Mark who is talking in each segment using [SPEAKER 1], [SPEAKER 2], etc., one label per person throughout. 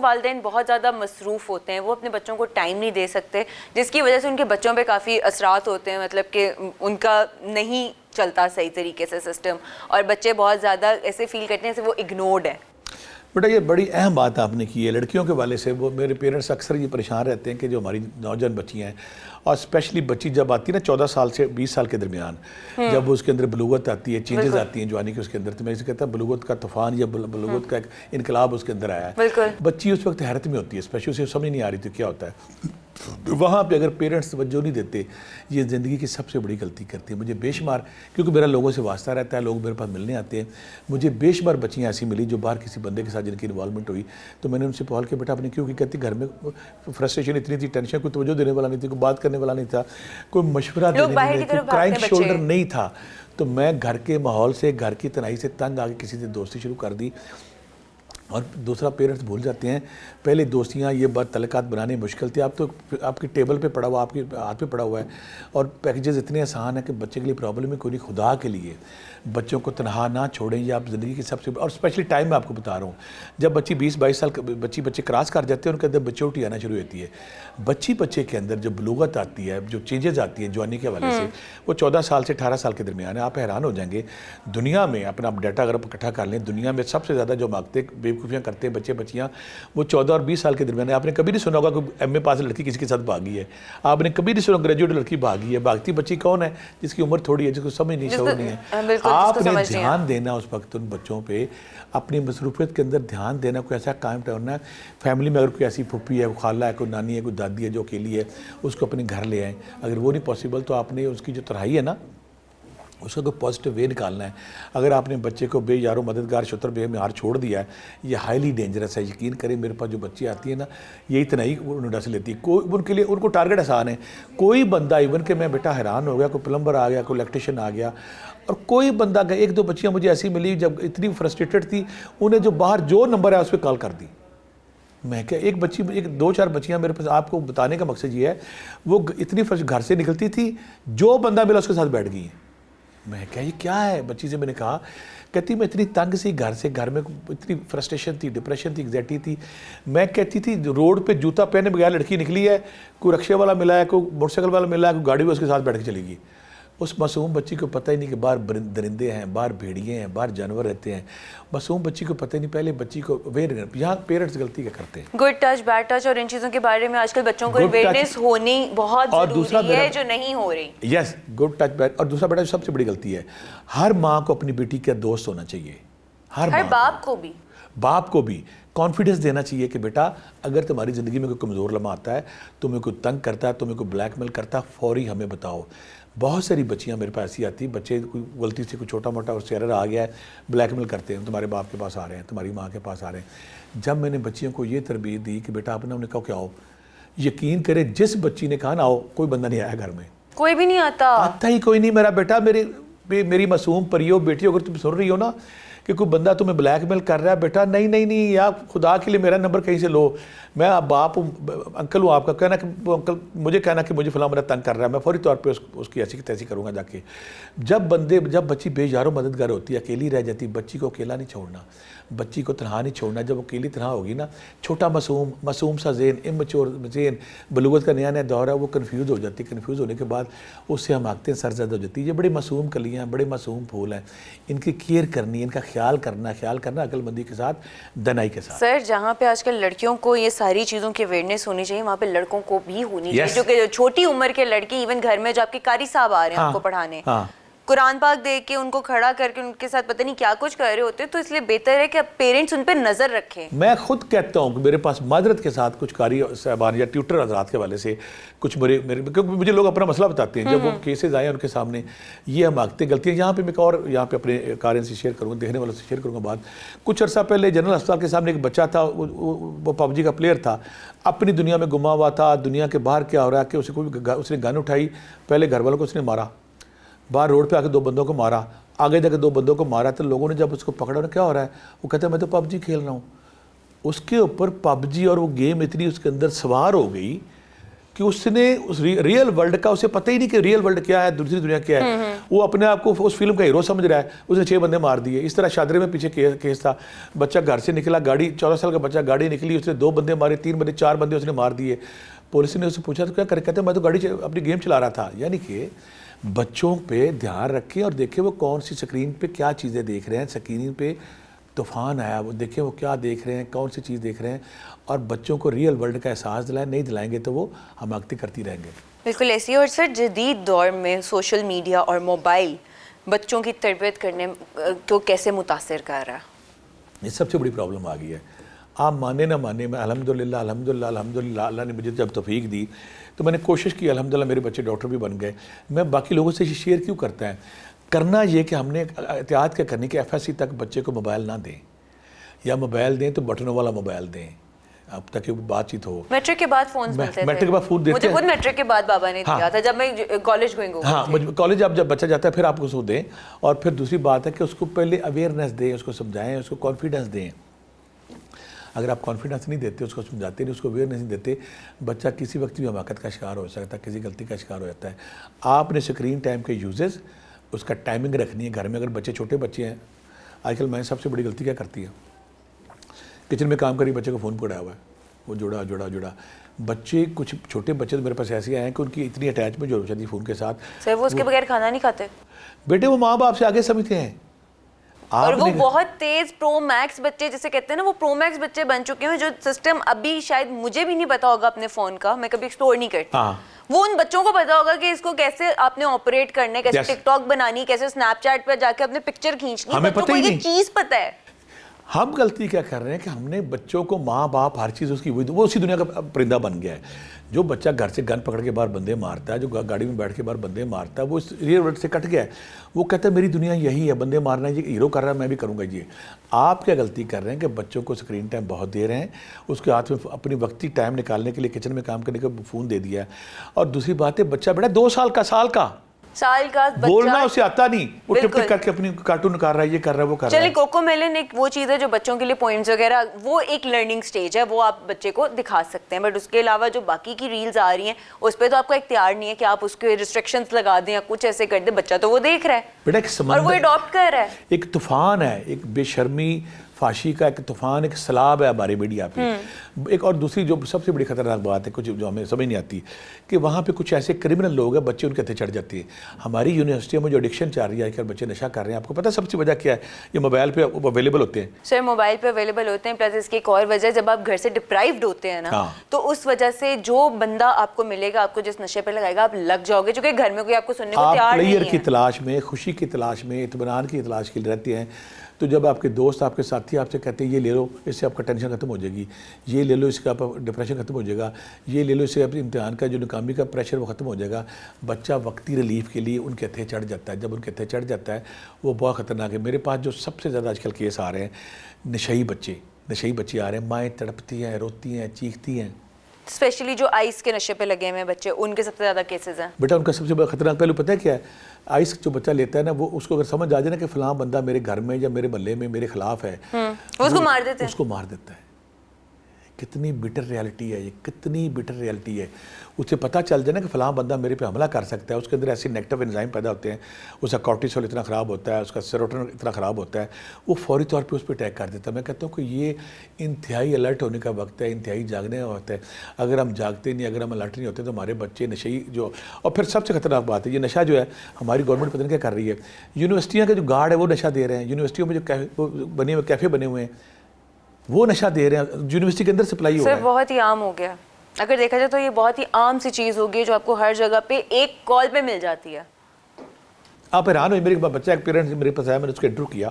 [SPEAKER 1] والدین بہت زیادہ مصروف ہوتے ہیں, وہ اپنے بچوں کو ٹائم نہیں دے سکتے, جس کی وجہ سے ان کے بچوں پہ کافی اثرات ہوتے ہیں, مطلب کہ ان کا نہیں چلتا صحیح طریقے سے سسٹم, اور بچے بہت زیادہ ایسے فیل کرتے ہیں جیسے وہ اگنورڈ ہیں.
[SPEAKER 2] بیٹا یہ بڑی اہم بات آپ نے کی ہے لڑکیوں کے والے سے. وہ میرے پیرنٹس اکثر یہ پریشان رہتے ہیں کہ جو ہماری نوجوان بچیاں ہیں, اور اسپیشلی بچی جب آتی ہے نا 14 سال سے 20 سال کے درمیان, جب اس کے اندر بلوغت آتی ہے, چینجز آتی ہیں جوانی کے اس کے اندر, تو میں اسے کہتا ہوں بلوغت کا طوفان یا بلوغت کا ایک انقلاب اس کے اندر آیا ہے. بچی اس وقت حیرت میں ہوتی ہے, اسپیشلی اسے سمجھ نہیں آ رہی تھی کیا ہوتا ہے. وہاں پہ اگر پیرنٹس توجہ نہیں دیتے, یہ زندگی کی سب سے بڑی غلطی کرتی ہے. مجھے بے شمار, کیونکہ میرا لوگوں سے واسطہ رہتا ہے, لوگ میرے پاس ملنے آتے ہیں, مجھے بے شمار بچیاں ایسی ملی جو باہر کسی بندے کے ساتھ جن کی انوالومنٹ ہوئی, تو میں نے ان سے پوچھا کہ بیٹا آپ نے کیوں کی, کہتی گھر میں فرسٹریشن اتنی تھی, ٹینشن, کوئی توجہ دینے والا نہیں تھی, کوئی بات کرنے والا نہیں تھا, کوئی مشورہ دینے والا نہیں, کوئی کرائنگ شولڈر نہیں تھا. تو میں گھر کے ماحول سے, گھر کی تنہائی سے تنگ آ کے کسی سے دوستی شروع کر دی. اور دوسرا پیرنٹس بھول جاتے ہیں, پہلے دوستیاں یہ بات تعلقات بنانے مشکل تھی, اب تو آپ کی ٹیبل پہ پڑا ہوا, آپ کے ہاتھ پہ پڑا ہوا ہے, اور پیکیجز اتنے آسان ہیں کہ بچے کے لیے پرابلم ہے کوئی نہیں. خدا کے لیے بچوں کو تنہا نہ چھوڑیں, یہ آپ زندگی کی سب سے, اور اسپیشلی ٹائم میں آپ کو بتا رہا ہوں, جب بچی 20-22 سال بچے کراس کر جاتے ہیں, ان کے اندر میچورٹی آنا شروع ہوتی ہے. بچے کے اندر جو بلوغت آتی ہے, جو چینجز آتی ہیں جوانی کے حوالے سے, وہ 14 سال سے 18 سال کے درمیان ہے. آپ حیران ہو جائیں گے, دنیا میں اپنا ڈیٹا اگر آپ اکٹھا کر لیں, دنیا میں سب سے زیادہ جو مانگتے بیوقوفیاں کرتے ہیں بچے بچیاں, وہ 14 اور 20 سال کے درمیان ہے. آپ نے کبھی نہیں سنا ہوگا کہ ایم اے پاس لڑکی کسی کے ساتھ بھاگی ہے, آپ نے کبھی نہیں سنا گریجویٹ لڑکی بھاگی ہے. بھاگتی بچی کون ہے؟ جس کی عمر تھوڑی ہے, جس کو سمجھ نہیں, شعور نہیں ہے. آپ نے دھیان دینا اس وقت ان بچوں پہ, اپنی مصروفیت کے اندر دھیان دینا, کوئی ایسا قائم کرنا ہے. فیملی میں اگر کوئی ایسی پھپھی ہے, کوئی خالہ ہے, کوئی نانی ہے, کوئی دادی ہے جو اکیلی ہے, اس کو اپنے گھر لے آئیں. اگر وہ نہیں پاسبل تو آپ نے اس کی جو تنہائی ہے نا, اس کا کوئی پازیٹیو وے نکالنا ہے. اگر آپ نے بچے کو بے یارو مددگار شتر بے مہار چھوڑ دیا ہے, یہ ہائیلی ڈینجرس ہے. یقین کریں میرے پاس جو بچی آتی ہے نا, یہی تنہائی انہوں ڈس لیتی ہے. کوئی ان کے لیے ان کو ٹارگٹ آسان ہے. کوئی بندہ ایون کہ میں بیٹا حیران ہو گیا, کوئی پلمبر آ گیا, کوئی الیکٹریشین آ گیا, اور کوئی بندہ گیا, 1-2 بچیاں مجھے ایسی ملی جب اتنی فرسٹریٹڈ تھی, انہیں جو باہر جو نمبر ہے اس پہ کال کر دی. میں کیا, ایک 2-4 بچیاں میرے پاس, آپ کو بتانے کا مقصد یہ ہے, وہ اتنی گھر سے نکلتی تھی, جو بندہ ملا اس کے ساتھ بیٹھ گئی ہیں. میں کہا یہ کیا ہے بچی سے, میں نے کہا, کہتی میں اتنی تنگ سی گھر میں اتنی فرسٹریشن تھی, ڈپریشن تھی, انگزائٹی تھی. میں کہتی تھی روڈ پہ جوتا پہنے بغیر لڑکی نکلی ہے, کوئی رکشے والا ملا ہے, کوئی موٹر سائیکل والا ملا ہے, کوئی گاڑی میں اس کے ساتھ بیٹھ کے چلی گئی. اس معصوم بچی کو پتہ ہی نہیں کہ باہر درندے ہیں, باہر بھیڑیے ہیں, باہر جانور رہتے ہیں. معصوم بچی کو پتہ ہی نہیں, پہلے بچی کو یہاں پیرنٹس غلطی کیا کرتے ہیں.
[SPEAKER 1] گڈ ٹچ, بیڈ ٹچ, اور ان چیزوں کے بارے میں آج کل بچوں کو اویئرنیس ہونی بہت ضروری ہے, جو نہیں ہو رہی.
[SPEAKER 2] یس, گڈ ٹچ بیڈ. اور دوسرا بیٹا سب سے بڑی غلطی ہے, ہر ماں کو اپنی بیٹی کا دوست ہونا چاہیے. ہر باپ کو بھی کانفیڈنس دینا چاہیے کہ بیٹا اگر تمہاری زندگی میں کوئی کمزور لمحہ آتا ہے, تمہیں کوئی تنگ کرتا ہے, تمہیں کوئی بلیک میل کرتا ہے, فوری ہمیں بتاؤ. بہت ساری بچیاں میرے پاس ایسی آتی, بچے کوئی غلطی سے کوئی چھوٹا موٹا اس سے ایرر آ گیا ہے, بلیک میل کرتے ہیں, تمہارے باپ کے پاس آ رہے ہیں, تمہاری ماں کے پاس آ رہے ہیں. جب میں نے بچیوں کو یہ تربیت دی کہ بیٹا آپ نے انہیں کہا کہ آؤ, یقین کرے جس بچی نے کہا نا آؤ, کوئی بندہ نہیں آیا گھر میں,
[SPEAKER 1] کوئی بھی نہیں
[SPEAKER 2] آتا ہی کوئی نہیں. میرا بیٹا, میری معصوم پریو بیٹی, اگر تم سن رہی ہو نا کہ کوئی بندہ تمہیں بلیک میل کر رہا ہے, بیٹا نہیں, یا خدا کے لیے میرا نمبر کہیں سے لو, میں باپ ہوں, انکل ہوں آپ کا, کہنا کہ وہ انکل مجھے کہنا کہ مجھے فلاں بندہ تنگ کر رہا ہے, میں فوری طور پہ اس کی ایسی تیسی کروں گا جا کے. جب بچی بے یارو مددگار ہوتی ہے, اکیلی رہ جاتی, بچی کو اکیلا نہیں چھوڑنا, بچی کو تنہا نہیں چھوڑنا. جب اکیلی تنہا ہوگی نا, چھوٹا معصوم سا ذہن, امچور ذہن, بلوغت کا نیا دور ہے, وہ کنفیوز ہو جاتی. کنفیوز ہونے کے بعد اس سے ہم آگتے ہیں سرزد ہو جاتی ہے. یہ بڑے معصوم کلیاں ہیں, بڑے معصوم پھول ہیں, ان کی کیئر کرنی, ان کا خیال کرنا عقل مندی کے ساتھ, دنائی کے ساتھ.
[SPEAKER 1] سر جہاں پہ آج کل لڑکیوں کو یہ ساری چیزوں کی اویئرنیس ہونی چاہیے, وہاں پہ لڑکوں کو بھی ہونی چاہیے. جو کہ چھوٹی عمر کے لڑکی, ایون گھر میں جو آپ کے قاری صاحب آ رہے ہیں آپ کو پڑھانے, قرآن پاک دیکھ کے ان کو کھڑا کر کے ان کے ساتھ پتہ نہیں کیا کچھ کر رہے ہوتے ہیں, تو اس لیے بہتر ہے کہ پیرنٹس ان پہ نظر رکھیں.
[SPEAKER 2] میں خود کہتا ہوں کہ میرے پاس معذرت کے ساتھ کچھ قاری صاحبان یا ٹیوٹر حضرات کے والے سے کچھ کیونکہ مجھے لوگ اپنا مسئلہ بتاتے ہیں, جب وہ کیسز آئے ان کے سامنے, یہ ہم آگتے غلطیاں. یہاں پہ میں اور یہاں پہ اپنے قارئین سے شیئر کروں گا, دیکھنے والوں سے شیئر کروں گا بات. کچھ عرصہ پہلے جنرل ہسپتال کے سامنے ایک بچہ تھا, وہ پب جی کا پلیئر تھا, اپنی دنیا میں گما ہوا تھا. دنیا کے باہر کیا ہو رہا ہے کہ اس نے گن اٹھائی, پہلے گھر والوں کو اس نے مارا, باہر روڈ پہ آ کے 2 بندوں کو مارا, آگے جا کے 2 بندوں کو مارا. تو لوگوں نے جب اس کو پکڑا, کیا ہو رہا ہے, وہ کہتا ہے میں تو پب جی کھیل رہا ہوں. اس کے اوپر پب جی اور وہ گیم اتنی اس کے اندر سوار ہو گئی کہ اس نے اس ریئل ورلڈ کا اسے پتہ ہی نہیں کہ ریئل ورلڈ کیا ہے, دوسری دنیا کیا ہے. وہ اپنے آپ کو اس فلم کا ہیرو سمجھ رہا ہے. اس نے 6 بندے مار دیے. اس طرح شادرے میں پیچھے کیس تھا, بچہ گھر سے نکلا, گاڑی 14 سال کا بچہ, گاڑی نکلی, اس نے 2 بندے مارے, 3 بندے 4 بندے اس نے مار دیے. پولیس نے اسے پوچھا تو کیا کرے, کہتے ہیں میں تو گاڑی اپنی گیم چلا رہا تھا. یعنی کہ بچوں پہ دھیان رکھیں اور دیکھیں وہ کون سی سکرین پہ کیا چیزیں دیکھ رہے ہیں. سکرین پہ طوفان آیا, وہ دیکھیں وہ کیا دیکھ رہے ہیں, کون سی چیز دیکھ رہے ہیں, اور بچوں کو ریئل ورلڈ کا احساس دلائیں. نہیں دلائیں گے تو وہ حماقتیں کرتی رہیں گے.
[SPEAKER 1] بالکل ایسی. اور سر جدید دور میں سوشل میڈیا اور موبائل بچوں کی تربیت کرنے کو کیسے متاثر کر رہا ہے؟
[SPEAKER 2] یہ سب سے بڑی پرابلم آ گئی ہے. آپ مانے نہ مانے, میں الحمدللہ اللہ نے مجھے جب توفیق دی تو میں نے کوشش کی, الحمدللہ میرے بچے ڈاکٹر بھی بن گئے. میں باقی لوگوں سے شیئر کیوں کرتا ہے, کرنا یہ کہ ہم نے احتیاط کیا کرنی کہ FSC تک بچے کو موبائل نہ دیں, یا موبائل دیں تو بٹنوں والا موبائل دیں, اب تک بات چیت ہو.
[SPEAKER 1] میٹرک کے بعد فونز ملتے تھے.
[SPEAKER 2] میٹرک کے بعد فون دیتے
[SPEAKER 1] مجھے
[SPEAKER 2] ہیں.
[SPEAKER 1] خود میٹرک کے بعد بابا نے دیا تھا جب میں کالج گوئنگ ہوا.
[SPEAKER 2] ہاں, کالج اب جب بچہ جاتا ہے پھر آپ اس کو دیں. اور پھر دوسری بات ہے کہ اس کو پہلے اویئرنیس دیں, اس کو سمجھائیں, اس کو کانفیڈنس دیں. اگر آپ کانفیڈنس نہیں دیتے, اس کو سمجھاتے نہیں, اس کو اویئرنیس نہیں دیتے, بچہ کسی وقت بھی حماقت کا شکار ہو سکتا ہے, کسی غلطی کا شکار ہو جاتا ہے. آپ نے سکرین ٹائم کے یوزز, اس کا ٹائمنگ رکھنی ہے. گھر میں اگر بچے چھوٹے بچے ہیں, آج کل میں سب سے بڑی غلطی کیا کرتی ہے, کچن میں کام کری بچے کو فون پکڑایا ہوا ہے, وہ جڑا. بچے کچھ چھوٹے بچے تو میرے پاس ایسے آئے ہیں کہ ان کی اتنی اٹیچمنٹ جو ہو جاتی ہے فون کے ساتھ.
[SPEAKER 1] سر وہ اس کے بغیر کھانا نہیں کھاتے.
[SPEAKER 2] بیٹے وہ ماں باپ سے آگے سمجھتے ہیں.
[SPEAKER 1] اور وہ بہت تیز پرو میکس بچے جسے کہتے ہیں نا, وہ پرو میکس بچے بن چکے ہیں جو سسٹم ابھی شاید مجھے بھی نہیں پتا ہوگا اپنے فون کا, میں کبھی ایکسپلور نہیں کرتی. وہ ان بچوں کو پتا ہوگا کہ اس کو کیسے آپ نے آپریٹ کرنا ہے, کیسے ٹک ٹاک بنانی, کیسے اسنیپ چیٹ پہ جا کے اپنے پکچر کھینچنی. بچوں کو یہ چیز پتا ہے.
[SPEAKER 2] ہم غلطی کیا کر رہے ہیں کہ ہم نے بچوں کو ماں باپ ہر چیز اس کی, وہ اسی دنیا کا پرندہ بن گیا ہے. جو بچہ گھر سے گن پکڑ کے باہر بندے مارتا ہے, جو گاڑی میں بیٹھ کے باہر بندے مارتا ہے, وہ اس ریئل ورلڈ سے کٹ گیا ہے. وہ کہتا ہے میری دنیا یہی ہے, بندے مارنا, یہ ہیرو کر رہا ہے میں بھی کروں گا. یہ آپ کیا غلطی کر رہے ہیں کہ بچوں کو سکرین ٹائم بہت دے رہے ہیں, اس کے ہاتھ میں اپنی وقتی ٹائم نکالنے کے لیے کچن میں کام کرنے کا فون دے دیا ہے. اور دوسری بات ہے بچہ بیٹا 2 سال کا بولنا اسے آتا نہیں, وہ ٹپ ٹپ کر کے اپنی کارٹون کر رہا ہے, یہ کر رہا ہے, وہ کر رہا ہے.
[SPEAKER 1] چلیے کوکو میلن ایک وہ چیز ہے جو بچوں کے لیے پوائنٹس وغیرہ, وہ ایک لرننگ سٹیج ہے, وہ آپ بچے کو دکھا سکتے ہیں. بٹ اس کے علاوہ جو باقی کی ریلز آ رہی ہیں اس پہ تو آپ کو اختیار نہیں ہے کہ آپ اس کے ریسٹرکشنز لگا دیں یا کچھ ایسے کر دیں. بچہ تو وہ دیکھ رہا ہے اور وہ اڈاپٹ کر رہا ہے.
[SPEAKER 2] ایک طوفان ہے, ایک بے شرمی فاشی کا ایک طوفان, ایک سیلاب ہے ہماری میڈیا پہ. ایک اور دوسری جو سب سے بڑی خطرناک بات ہے, کچھ جو ہمیں سمجھ نہیں آتی, کہ وہاں پہ کچھ ایسے کرمنل لوگ ہیں, بچے ان کے ہتھے چڑھ جاتے ہیں. ہماری یونیورسٹیوں میں جو ایڈکشن چل رہی ہے کہ بچے نشہ کر رہے ہیں, آپ کو پتہ ہے سب سے وجہ کیا ہے؟ یہ موبائل پہ اویلیبل ہوتے ہیں.
[SPEAKER 1] سر موبائل پہ اویلیبل ہوتے ہیں, پلس اس کی ایک اور وجہ, جب آپ گھر سے ڈپرائیوڈ ہوتے ہیں نا, تو اس وجہ سے جو بندہ آپ کو ملے گا, آپ کو جس نشے پہ لگائے گا, آپ لگ جاؤ گے, چونکہ گھر میں کوئی آپ کو سننے کو تیار نہیں ہے.
[SPEAKER 2] آپ پلیئر کی تلاش میں, خوشی کی تلاش میں, اطمینان کی تلاش کے لیے رہتے ہیں. تو جب آپ کے دوست, آپ کے ساتھی آپ سے کہتے ہیں یہ لے لو, اس سے آپ کا ٹینشن ختم ہو جائے گی, یہ لے لو اس کا ڈپریشن ختم ہو جائے گا, یہ لے لو اس سے اپنے امتحان کا جو ناکامی کا پریشر وہ ختم ہو جائے گا, بچہ وقتی ریلیف کے لیے ان کے ہتھے چڑھ جاتا ہے. جب ان کے ہتھے چڑھ جاتا ہے وہ بہت خطرناک ہے. میرے پاس جو سب سے زیادہ آج کل کیس آ رہے ہیں, نشئی بچے آ رہے ہیں, مائیں تڑپتی ہیں, روتی ہیں, چیختی ہیں.
[SPEAKER 1] اسپیشلی جو آئس کے نشے پہ لگے ہوئے ہیں بچے, ان کے سب سے زیادہ کیسز ہیں.
[SPEAKER 2] بیٹا ان کا سب سے بڑا خطرناک پہلو پتہ ہے کیا ہے؟ آئس جو بچہ لیتا ہے نا, وہ اس کو اگر سمجھ آ جائے نا کہ فلاں بندہ میرے گھر میں یا میرے محلے میں میرے خلاف ہے,
[SPEAKER 1] اس کو مار دیتے ہیں.
[SPEAKER 2] اس کو مار دیتا ہے. کتنی بٹر ریالٹی ہے یہ, کتنی بٹر ریالٹی ہے. اسے پتہ چل جائے نا کہ فلاں بندہ میرے پہ حملہ کر سکتا ہے, اس کے اندر ایسے نیگیٹو انزائم پیدا ہوتے ہیں, اس کا کورٹیسول اتنا خراب ہوتا ہے, اس کا سیروٹونن اتنا خراب ہوتا ہے, وہ فوری طور پہ اس پہ اٹیک کر دیتا ہے. میں کہتا ہوں کہ یہ انتہائی الرٹ ہونے کا وقت ہے, انتہائی جاگنے کا وقت ہے. اگر ہم جاگتے نہیں, اگر ہم الرٹ نہیں ہوتے تو ہمارے بچے نشئی جو, اور پھر سب سے خطرناک بات ہے یہ نشہ جو ہے ہماری گورنمنٹ پتہ نہیں کیا کر رہی ہے, یونیورسٹیاں کے جو گارڈ ہے وہ نشہ دے رہے ہیں, یونیورسٹیوں میں جو بنے ہوئے کیفے بنے ہوئے ہیں وہ نشہ دے رہے ہیں, یونیورسٹی کے اندر سپلائی ہو رہا ہے.
[SPEAKER 1] سر بہت ہی عام ہو گیا, اگر دیکھا جائے تو یہ بہت ہی عام سی چیز ہوگی جو آپ کو ہر جگہ پہ ایک کال پہ مل جاتی ہے.
[SPEAKER 2] آپ حیران ہوئے, میرے بچہ ایک پیرنٹ میرے پاس آیا, میں نے اس کو انٹرویو کیا,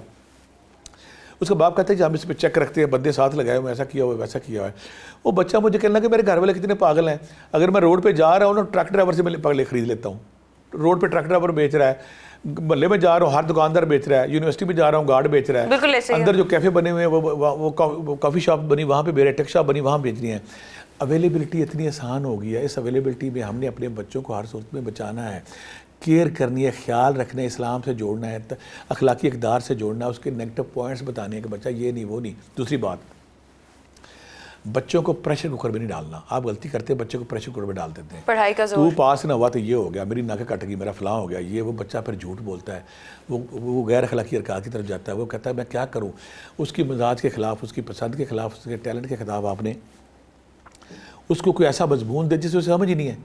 [SPEAKER 2] اس کا باپ کہتے ہیں کہ ہم اس پہ چیک رکھتے ہیں, بندے ساتھ لگائے ہوئے, ایسا کیا ہوا ہے ویسا کیا ہوا ہے. وہ بچہ مجھے کہنے لگا کہ میرے گھر والے کتنے پاگل ہیں, اگر میں روڈ پہ جا رہا ہوں نا ٹرک ڈرائیور سے میں پاگلے خرید لیتا ہوں. روڈ پہ ٹرک ڈرائیور بیچ رہا ہے, محلے میں جا رہا ہوں ہر دکاندار بیچ رہا ہے, یونیورسٹی میں جا رہا ہوں گارڈ بیچ رہا ہے, اندر جو کیفے بنے ہوئے ہیں وہ کافی شاپ بنی وہاں پہ بیچ رہے, ٹیک شاپ بنی وہاں بیچ رہی ہیں. اویلیبلٹی اتنی آسان ہو گئی ہے, اس اویلیبلٹی میں ہم نے اپنے بچوں کو ہر صورت میں بچانا ہے, کیئر کرنی ہے, خیال رکھنا ہے, اسلام سے جوڑنا ہے, اخلاقی اقدار سے جوڑنا ہے, اس کے نیگیٹو پوائنٹس بتانے ہیں کہ بچہ یہ نہیں وہ نہیں. دوسری بات, بچوں کو پریشر کوکر میں نہیں ڈالنا. آپ غلطی کرتے ہیں, بچوں کو پریشر کوکر میں ڈال دیتے ہیں.
[SPEAKER 1] پڑھائی کا زور,
[SPEAKER 2] تو پاس نہ ہوا تو یہ ہو گیا, میری ناک کٹ گئی, میرا فلاں ہو گیا, یہ وہ بچہ پھر جھوٹ بولتا ہے, وہ غیر اخلاقی حرکات کی طرف جاتا ہے. وہ کہتا ہے میں کیا کروں, اس کی مزاج کے خلاف, اس کی پسند کے خلاف, اس کے ٹیلنٹ کے خلاف آپ نے اس کو کوئی ایسا مضمون دے جسے اسے سمجھ ہی نہیں ہے.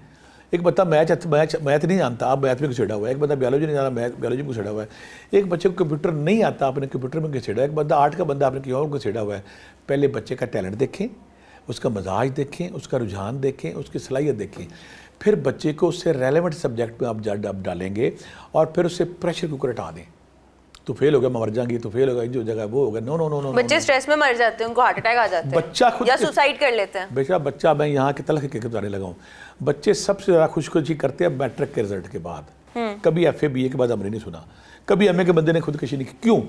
[SPEAKER 2] ایک بندہ میتھ نہیں جانتا, آپ میتھ میں گھسیڑا ہوا ہے. ایک بندہ بیولوجی نہیں جانتا, بیولوجی میں گھسیڑا ہوا ہے. ایک بچے کو کمپیوٹر نہیں آتا, آپ نے کمپیوٹر میں گھسیڑا. ایک بندہ آرٹ کا بندہ آپ نے کہیں اور گھسیڑا ہوا ہے. پہلے بچے کا ٹیلنٹ دیکھیں, اس کا مزاج دیکھیں, اس کا رجحان دیکھیں, اس کی صلاحیت دیکھیں. پھر بچے کو اس سے ریلیونٹ سبجیکٹ میں آپ ڈالیں گے اور پھر اس سے پریشر کوکر ہٹا دیں. تو فیل ہو گیا, میں مر جائیں گی, تو فیل ہوگا, جو جگہ وہ ہوگا. نو نو نو نو.
[SPEAKER 1] بچے اسٹریس میں مر جاتے ہیں, ان کو ہارٹ اٹیک آ جاتے ہیں,
[SPEAKER 2] بچہ خود
[SPEAKER 1] یا سوسائڈ کر لیتے ہیں.
[SPEAKER 2] بیٹا بچہ, میں یہاں کے تلخ کے بتانے لگا ہوں, بچے سب سے زیادہ خوشی کرتے ہیں میٹرک کے رزلٹ کے بعد. کبھی ایف اے بی اے کے بعد ہم نے نہیں سنا, کبھی ایم اے کے بندے نے خودکشی نہیں کی. کیوں؟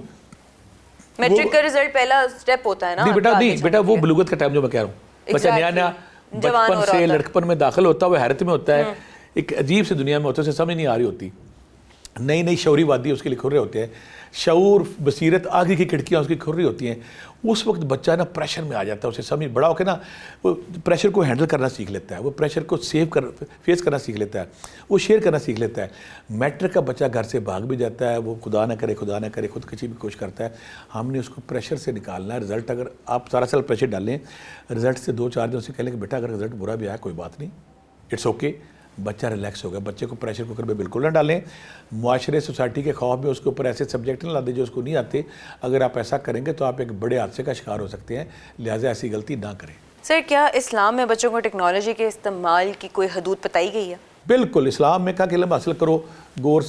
[SPEAKER 1] میٹرک کا رزلٹ پہلا سٹیپ ہوتا ہے نا.
[SPEAKER 2] نہیں بیٹا, وہ بلوغت کا ٹائم جو میں کہہ رہا ہوں, بچہ نیا نیا بچپن سے لڑکپن میں داخل ہوتا ہے, وہ حیرت میں ہوتا ہے, ایک عجیب سی دنیا میں ہوتا ہے, اسے سمجھ نہیں آ رہی ہوتی. نئی نئی شعوری وادی اس کے لیے کھل رہے ہوتے ہیں, شعور بصیرت آگے کی کھڑکیاں اس کی کھل رہی ہوتی ہیں. اس وقت بچہ نا پریشر میں آ جاتا ہے, اسے سمجھ بڑا ہو کے نا وہ پریشر کو ہینڈل کرنا سیکھ لیتا ہے, وہ پریشر کو فیس کرنا سیکھ لیتا ہے, وہ شیئر کرنا سیکھ لیتا ہے. میٹرک کا بچہ گھر سے بھاگ بھی جاتا ہے, وہ خدا نہ کرے خودکشی بھی کوشش کرتا ہے. ہم نے اس کو پریشر سے نکالنا ہے. رزلٹ اگر آپ سارا سال پریشر ڈالیں, رزلٹ سے 2-4 دن سے کہہ لیں کہ بیٹا اگر رزلٹ برا بھی آیا کوئی بات نہیں, اٹس اوکے, بچہ ریلیکس ہو گیا. بچے کو پریشر کوکر میں بالکل نہ ڈالیں. معاشرے سوسائٹی کے خوف میں اس کے اوپر ایسے سبجیکٹ نہ لا دیں جو اس کو نہیں آتے. اگر آپ ایسا کریں گے تو آپ ایک بڑے حادثے کا شکار ہو سکتے ہیں, لہٰذا ایسی غلطی نہ کریں.
[SPEAKER 1] سر, کیا اسلام میں بچوں کو ٹیکنالوجی کے استعمال کی کوئی حدود بتائی گئی ہے؟
[SPEAKER 2] بالکل, اسلام میں کہا کہ علم حاصل کرو, غور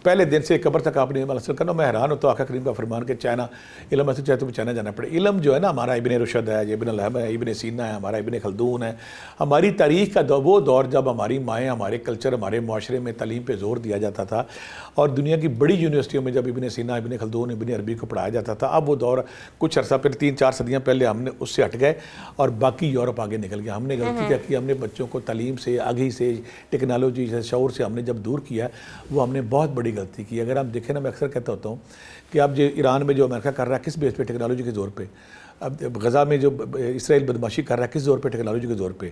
[SPEAKER 2] پہلے دن سے قبر تک آپ نے علم حاصل کرنا. میں حیران ہوتا ہوں آقا کریم کا فرمان کہ چائنا علم حاصل چاہے تو چائنا جانا پڑے. علم جو ہے نا ہمارا ابن رشد ہے, ابن الہم ہے, ابن سینا ہے, ہمارا ابن خلدون ہے. ہماری تاریخ کا وہ دور جب ہماری مائیں, ہمارے کلچر, ہمارے معاشرے میں تعلیم پہ زور دیا جاتا تھا, اور دنیا کی بڑی یونیورسٹیوں میں جب ابن سینا, ابن خلدون, ابن عربی کو پڑھایا جاتا تھا. اب وہ دور کچھ عرصہ پھر 3-4 صدیاں پہلے ہم نے اس سے ہٹ گئے اور باقی یورپ آگے نکل گیا. ہم نے غلطی کیا کی, ہم نے بچوں کو تعلیم سے, آگہی سے, ٹیکنالوجی سے, شعور سے ہم نے جب دور کیا, وہ ہم نے بہت بڑی غلطی کی. اگر ہم دیکھیں نا, میں اکثر کہتا ہوتا ہوں کہ اب جو ایران میں جو امریکہ کر رہا ہے کس بیس پہ, ٹیکنالوجی کے زور پہ. اب غزہ میں جو اسرائیل بدماشی کر رہا ہے کس زور پہ, ٹیکنالوجی کے زور پہ.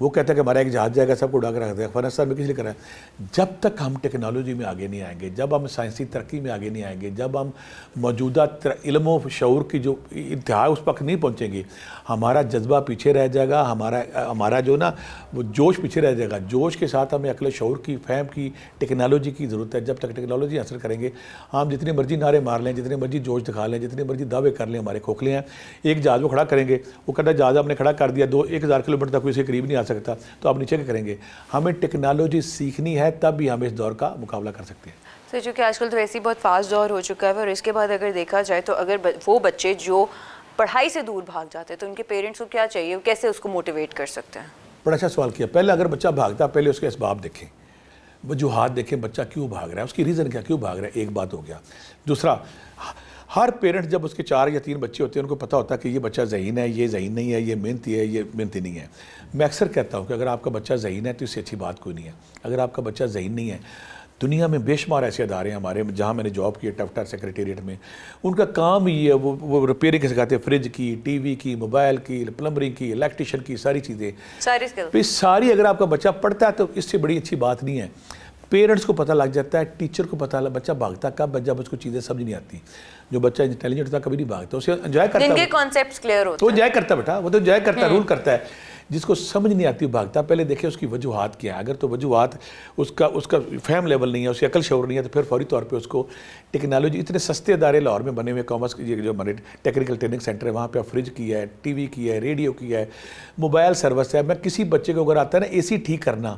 [SPEAKER 2] وہ کہتا ہے کہ ہمارا ایک جہاز جائے گا سب کو اڑا کر رکھ دے گا. افغانستان میں کس لیے کر رہا ہے؟ جب تک ہم ٹیکنالوجی میں آگے نہیں آئیں گے, جب ہم سائنسی ترقی میں آگے نہیں آئیں گے, جب ہم موجودہ علم و شعور کی جو انتہا اس وقت نہیں پہنچیں گے, ہمارا جذبہ پیچھے رہ جائے گا, ہمارا جو نا وہ جوش پیچھے رہ جائے گا. جوش کے ساتھ ہمیں عقل شعور کی, فہم کی, ٹیکنالوجی کی ضرورت ہے. جب تک ٹیکنالوجی حاصل کریں گے, ہم جتنے مرضی نعرے مار لیں, جتنے مرضی جوش دکھا لیں, جتنے مرضی دعوے کر لیں, ہمارے کھوکھلے ہیں. ایک جہاز وہ کھڑا کریں گے, وہ کہتا ہے جہاز ہم نے کھڑا کر دیا, 1000 کلومیٹر تک کوئی اسے قریب نہیں آ سکتا, تو آپ نیچے کے کریں گے. ہمیں ٹیکنالوجی سیکھنی ہے, تب بھی ہم اس دور کا مقابلہ کر سکتے ہیں.
[SPEAKER 1] سر, چونکہ آج کل تو ایسی بہت فاسٹ دور ہو چکا ہے, اور اس کے بعد اگر دیکھا جائے تو اگر وہ بچے جو پڑھائی سے دور بھاگ جاتے ہیں تو ان کے پیرنٹس کو کیا چاہیے, کیسے اس کو موٹیویٹ کر سکتے ہیں؟
[SPEAKER 2] بڑا اچھا سوال کیا. پہلے اگر بچہ بھاگتا, پہلے اس کے اسباب دیکھیں, وجوہات دیکھیں, بچہ کیوں بھاگ رہا ہے, اس کی ریزن کیا, کیوں بھاگ رہا ہے. ایک بات ہو گیا. دوسرا, ہر پیرنٹ جب اس کے 4 یا 3 بچے ہوتے ہیں, ان کو پتہ ہوتا ہے کہ یہ بچہ ذہین ہے, یہ ذہین نہیں ہے, یہ محنتی ہے, یہ محنتی نہیں ہے. میں اکثر کہتا ہوں کہ اگر آپ کا بچہ ذہین ہے تو اس سے اچھی بات کوئی نہیں ہے. اگر آپ کا بچہ ذہین نہیں ہے, دنیا میں بے شمار ایسے ادارے ہیں ہمارے, جہاں میں نے جاب کی, ٹفٹر سیکریٹریٹ میں, ان کا کام یہ ہے, وہ ریپیئرنگ سکھاتے ہیں, فریج کی, ٹی وی کی, موبائل کی, پلمبرنگ کی, الیکٹریشین کی, ساری چیزیں, ساری اگر آپ کا بچہ پڑھتا ہے تو اس سے بڑی اچھی بات نہیں ہے. پیرنٹس کو پتہ لگ جاتا ہے, ٹیچر کو پتہ بچہ بھاگتا کب, جب اس کو چیزیں سمجھ نہیں آتی. جو بچہ انٹیلیجنٹ ہوتا کبھی نہیں بھاگتا, اسے انجوائے کرتا ہے,
[SPEAKER 1] جن کے کانسیپٹس کلیئر ہوتے ہیں,
[SPEAKER 2] تو انجوائے کرتا ہے بیٹا, وہ تو انجوائے کرتا ہے, رول کرتا ہے. جس کو سمجھ نہیں آتی بھاگتا. پہلے دیکھیں اس کی وجوہات کیا ہے. اگر تو وجوہات اس کا فہم لیول نہیں ہے, اس کی عقل شعور نہیں ہے, تو پھر فوری طور پہ اس کو ٹیکنالوجی, اتنے سستے ادارے لاہور میں بنے ہوئے, کامرس جو ہمارے ٹیکنیکل ٹریننگ سینٹر ہے, وہاں پہ فریج کی ہے, ٹی وی کی ہے, ریڈیو کی ہے, موبائل سروس ہے. میں کسی بچے کو اگر آتا ہے نا اے سی ٹھیک کرنا,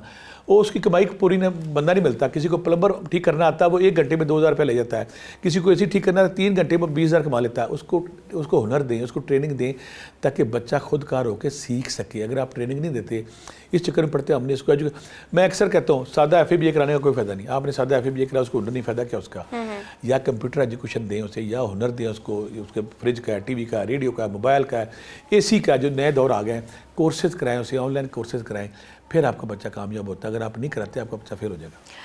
[SPEAKER 2] وہ اس کی کمائی پوری بندہ نہیں ملتا. کسی کو پلمبر ٹھیک کرنا آتا ہے, وہ 1 گھنٹے میں 2000 روپے لے جاتا ہے. کسی کو اے سی ٹھیک کرنا ہے 3 گھنٹے میں 20000 کما لیتا ہے. اس کو ہنر دیں, اس کو ٹریننگ دیں, تاکہ بچہ خود کار ہو کے سیکھ سکے. اگر آپ ٹریننگ نہیں دیتے, اس چکر میں پڑھتے ہم نے اس کو میں اکثر کہتا ہوں سادہ ایف اے بی اے کرانے کا کوئی فائدہ نہیں. آپ نے سادہ ایف اے بی اے کرا, اس کو ہنر نہیں, فائدہ کیا اس کا. یا کمپیوٹر ایجوکیشن دیں اسے, یا ہنر دیں اس کو, اس کے فریج کا, ٹی وی کا, ریڈیو کا, موبائل کا, اے سی کا, جو نئے دور آ گئے ہیں, کورسز کرائیں اسے, آن لائن کورسز کرائیں. پھر آپ کا بچہ کامیاب ہوتا ہے. اگر آپ نہیں کراتے, آپ کا بچہ فیل ہو جائے گا.